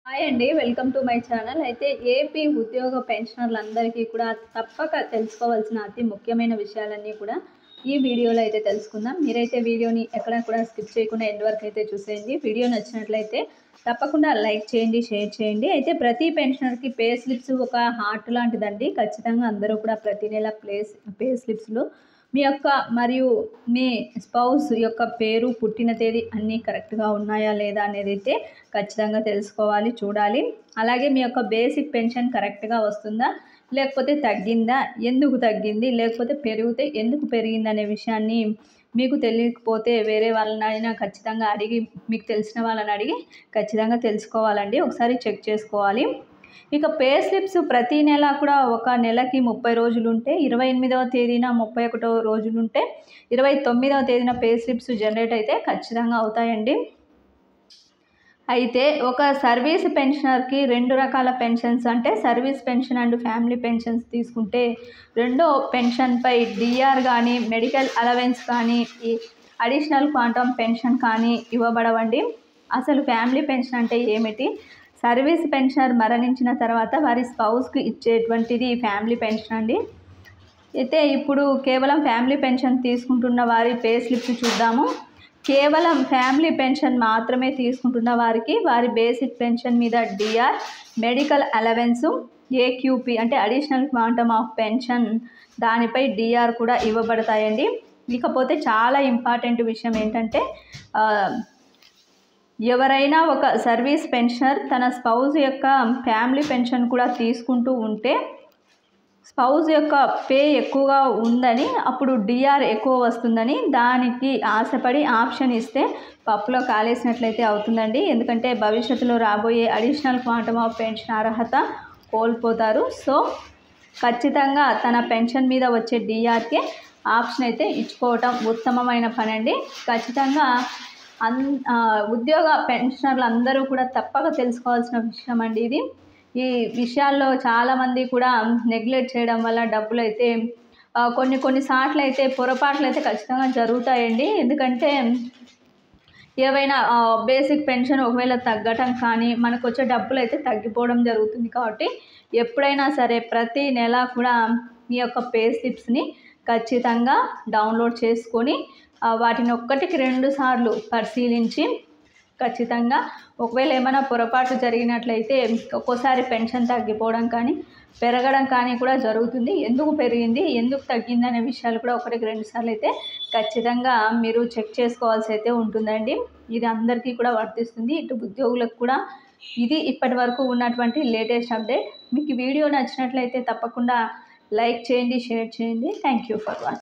Hi అండి. Welcome to my channel. అయితే AP ఉద్యోగ పెన్షనర్లందరికీ కూడా తప్పక తెలుసుకోవాల్సిన అతి ముఖ్యమైన విషయాలన్నీ కూడా ఈ వీడియోలో అయితే తెలుసుకుందాం. మీరైతే వీడియోని ఎక్కడ కూడా స్కిప్ చేయకుండా ఎండ్ వరకు అయితే చూసేయండి. వీడియో నచ్చినట్లయితే తప్పకుండా లైక్ చేయండి, షేర్ చేయండి. అయితే ప్రతి పెన్షనర్కి పే స్లిప్స్ ఒక హార్ట్ లాంటిదండి. ఖచ్చితంగా అందరూ కూడా ప్రతి నెల పే స్లిప్స్లో మీ యొక్క మరియు మీ స్పౌస్ యొక్క పేరు, పుట్టిన తేదీ అన్నీ కరెక్ట్గా ఉన్నాయా లేదా అనేది అయితే ఖచ్చితంగా తెలుసుకోవాలి, చూడాలి. అలాగే మీ యొక్క బేసిక్ పెన్షన్ కరెక్ట్గా వస్తుందా, లేకపోతే తగ్గిందా, ఎందుకు తగ్గింది, లేకపోతే పెరిగితే ఎందుకు పెరిగింది అనే విషయాన్ని మీకు తెలియకపోతే వేరే వాళ్ళనైనా ఖచ్చితంగా అడిగి, మీకు తెలిసిన వాళ్ళని అడిగి ఖచ్చితంగా తెలుసుకోవాలండి. ఒకసారి చెక్ చేసుకోవాలి. ఇక పే స్లిప్స్ ప్రతి నెల కూడా ఒక నెలకి 30 రోజులుంటే 28వ తేదీన 31వ రోజులుంటే 29వ తేదీన పే స్లిప్స్ జనరేట్ అయితే ఖచ్చితంగా అవుతాయండి. అయితే ఒక సర్వీస్ పెన్షనర్కి 2 రకాల పెన్షన్స్, అంటే service pension and family pensions తీసుకుంటే రెండో పెన్షన్పై డిఆర్ కానీ, మెడికల్ అలవెన్స్ కానీ, ఈ అడిషనల్ క్వాంటమ్ పెన్షన్ కానీ ఇవ్వబడవండి. అసలు ఫ్యామిలీ పెన్షన్ అంటే ఏమిటి? సర్వీస్ పెన్షనర్ మరణించిన తర్వాత వారి స్పౌస్కి ఇచ్చేటువంటిది ఫ్యామిలీ పెన్షన్ అండి. అయితే ఇప్పుడు కేవలం ఫ్యామిలీ పెన్షన్ తీసుకుంటున్న వారి పే స్లిప్స్ చూద్దాము. కేవలం ఫ్యామిలీ పెన్షన్ మాత్రమే తీసుకుంటున్న వారికి వారి బేసిక్ పెన్షన్ మీద డిఆర్, మెడికల్ అలవెన్సు, ఏక్యూపీ అంటే అడిషనల్ క్వాంటమ్ ఆఫ్ పెన్షన్, దానిపై డిఆర్ కూడా ఇవ్వబడతాయండి. ఇకపోతే చాలా ఇంపార్టెంట్ విషయం ఏంటంటే, ఎవరైనా ఒక సర్వీస్ పెన్షనర్ తన స్పౌస్ యొక్క ఫ్యామిలీ పెన్షన్ కూడా తీసుకుంటూ ఉంటే స్పౌస్ యొక్క పే ఎక్కువగా ఉందని, అప్పుడు డిఆర్ ఎక్కువ వస్తుందని దానికి ఆశపడి ఆప్షన్ ఇస్తే పప్పులో కాలేసినట్లయితే అవుతుందండి. ఎందుకంటే భవిష్యత్తులో రాబోయే అడిషనల్ క్వాంటమ్ ఆఫ్ పెన్షన్ అర్హత కోల్పోతారు. సో ఖచ్చితంగా తన పెన్షన్ మీద వచ్చే డిఆర్కే ఆప్షన్ అయితే ఇచ్చుకోవటం ఉత్తమమైన పని అండి. ఖచ్చితంగా ఉద్యోగ పెన్షనర్లు అందరూ కూడా తప్పక తెలుసుకోవాల్సిన విషయం అండి ఇది. ఈ విషయాల్లో చాలామంది కూడా నెగ్లెక్ట్ చేయడం వల్ల డబ్బులు అయితే కొన్నిసార్లు అయితే పొరపాట్లు అయితే ఖచ్చితంగా జరుగుతాయండి. ఎందుకంటే ఏవైనా బేసిక్ పెన్షన్ ఒకవేళ తగ్గటం కానీ మనకు వచ్చే డబ్బులు అయితే తగ్గిపోవడం జరుగుతుంది. కాబట్టి ఎప్పుడైనా సరే ప్రతి నెల కూడా మీ యొక్క పే స్లిప్స్ని ఖచ్చితంగా డౌన్లోడ్ చేసుకొని వాటిని 1-2 సార్లు పరిశీలించి ఖచ్చితంగా ఒకవేళ ఏమైనా పొరపాటు జరిగినట్లయితే ఒక్కోసారి పెన్షన్ తగ్గిపోవడం కానీ పెరగడం కానీ కూడా జరుగుతుంది. ఎందుకు పెరిగింది, ఎందుకు తగ్గింది అనే విషయాలు కూడా 1-2 సార్లు అయితే ఖచ్చితంగా మీరు చెక్ చేసుకోవాల్సి అయితే ఉంటుందండి. ఇది అందరికీ కూడా వర్తిస్తుంది, ఇటు ఉద్యోగులకు కూడా. ఇది ఇప్పటి వరకు ఉన్నటువంటి లేటెస్ట్ అప్డేట్. మీకు వీడియో నచ్చినట్లయితే తప్పకుండా లైక్ చేయండి, షేర్ చేయండి. Thank you for watching.